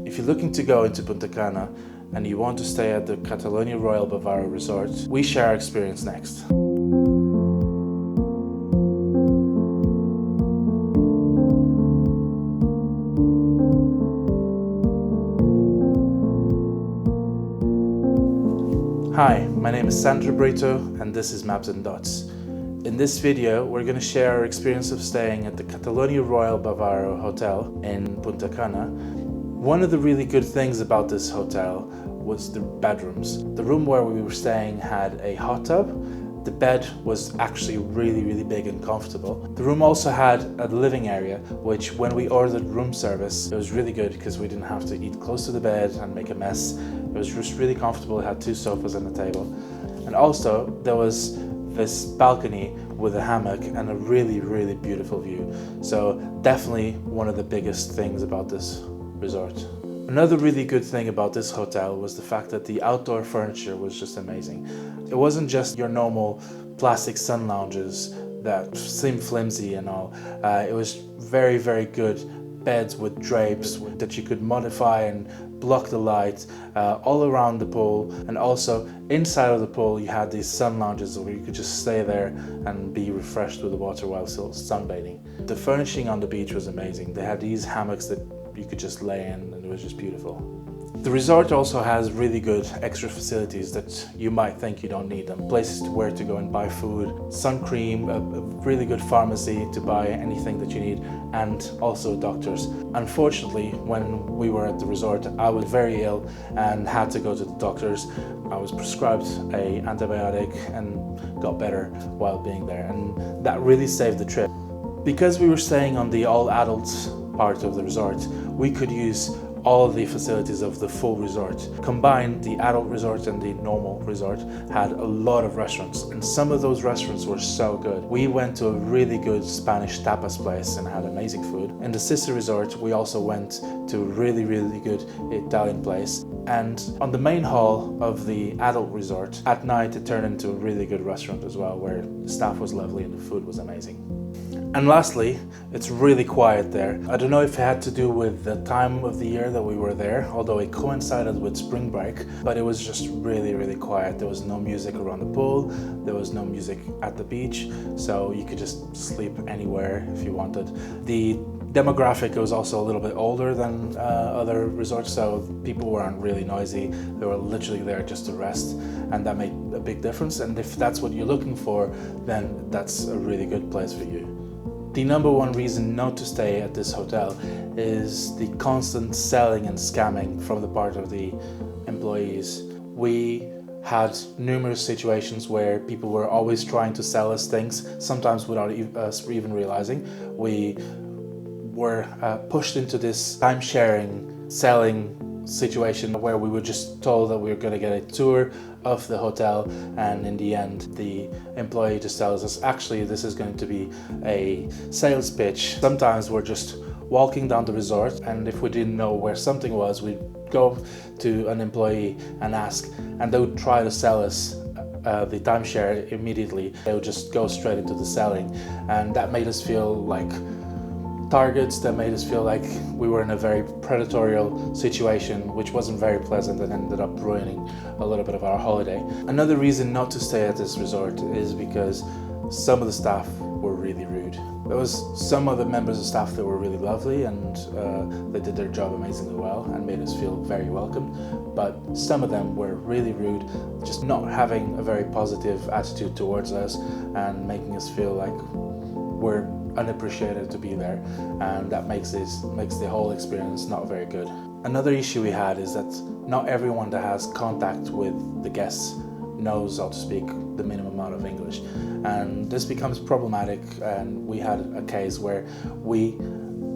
If you're looking to go into Punta Cana and you want to stay at the Catalonia Royal Bavaro resort, we share our experience next. Hi, my name is Sandro Brito and this is Maps&Dots. In this video, we're going to share our experience of staying at the Catalonia Royal Bavaro Hotel in Punta Cana. One of the really good things about this hotel was the bedrooms. The room where we were staying had a hot tub. The bed was actually really big and comfortable. The room also had a living area, which when we ordered room service, it was really good because we didn't have to eat close to the bed and make a mess. It was just really comfortable. It had 2 sofas and a table. And also there was this balcony with a hammock and a really beautiful view. So definitely one of the biggest things about this resort. Another really good thing about this hotel was the fact that the outdoor furniture was just amazing. It wasn't just your normal plastic sun lounges that seem flimsy and all. It was very good beds with drapes that you could modify and block the light all around the pool, and also inside of the pool you had these sun lounges where you could just stay there and be refreshed with the water while still sunbathing. The furnishing on the beach was amazing. They had these hammocks that you could just lay in and it was just beautiful. The resort also has really good extra facilities that you might think you don't need them. Places to where to go and buy food, sun cream, a really good pharmacy to buy anything that you need, and also doctors. Unfortunately, when we were at the resort, I was very ill and had to go to the doctors. I was prescribed an antibiotic and got better while being there, and that really saved the trip. Because we were staying on the all-adults part of the resort, we could use all of the facilities of the full resort. Combined, the adult resort and the normal resort had a lot of restaurants, and some of those restaurants were so good. We went to a really good Spanish tapas place and had amazing food. In the sister resort, we also went to a really good Italian place. And on the main hall of the adult resort, at night it turned into a really good restaurant as well, where the staff was lovely and the food was amazing. And lastly, it's really quiet there. I don't know if it had to do with the time of the year that we were there, although it coincided with spring break, but it was just really quiet. There was no music around the pool, there was no music at the beach, so you could just sleep anywhere if you wanted. The demographic was also a little bit older than other resorts, so people weren't really noisy. They were literally there just to rest, and that made a big difference. And if that's what you're looking for, then that's a really good place for you. The number one reason not to stay at this hotel is the constant selling and scamming from the part of the employees. We had numerous situations where people were always trying to sell us things, sometimes without us even realizing. We were pushed into this time-sharing, selling situation where we were just told that we were going to get a tour of the hotel, and in the end the employee just tells us, actually this is going to be a sales pitch. Sometimes we're just walking down the resort, and if we didn't know where something was, we'd go to an employee and ask, and they would try to sell us the timeshare immediately. They would just go straight into the selling, and that made us feel like targets. That made us feel like we were in a very predatory situation, which wasn't very pleasant and ended up ruining a little bit of our holiday. Another reason not to stay at this resort is because some of the staff were really rude. There was some of the members of staff that were really lovely, and they did their job amazingly well and made us feel very welcome, but some of them were really rude, just not having a very positive attitude towards us and making us feel like we're unappreciated to be there, and that makes the whole experience not very good. Another issue we had is that not everyone that has contact with the guests knows, so to speak, the minimum amount of English, and this becomes problematic. And we had a case where we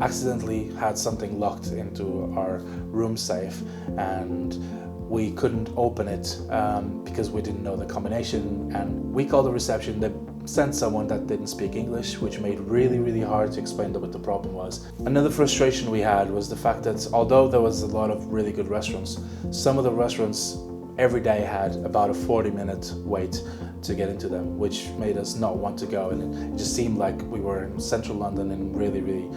accidentally had something locked into our room safe, and we couldn't open it because we didn't know the combination, and we called the reception. They sent someone that didn't speak English, which made really hard to explain what the problem was. Another frustration we had was the fact that although there was a lot of really good restaurants, some of the restaurants every day had about a 40-minute wait to get into them, which made us not want to go, and it just seemed like we were in central London in really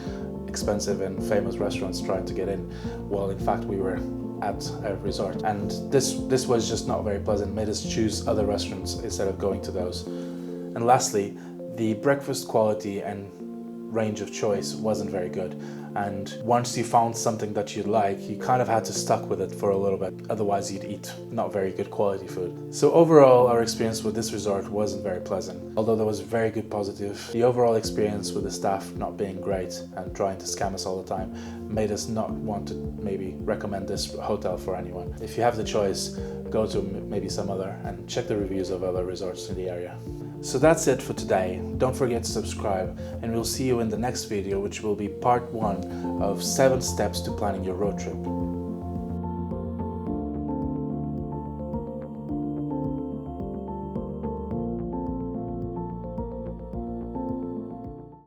expensive and famous restaurants trying to get in, while in fact we were at a resort. And this was just not very pleasant. It made us choose other restaurants instead of going to those. And lastly, the breakfast quality and range of choice wasn't very good, and once you found something that you like, you kind of had to stuck with it for a little bit, otherwise you'd eat not very good quality food. So overall, our experience with this resort wasn't very pleasant, although there was very good positive. The overall experience with the staff not being great and trying to scam us all the time made us not want to maybe recommend this hotel for anyone. If you have the choice, go to maybe some other and check the reviews of other resorts in the area. So that's it for today. Don't forget to subscribe, and we'll see you in the next video, which will be part 1 of 7 steps to planning your road trip.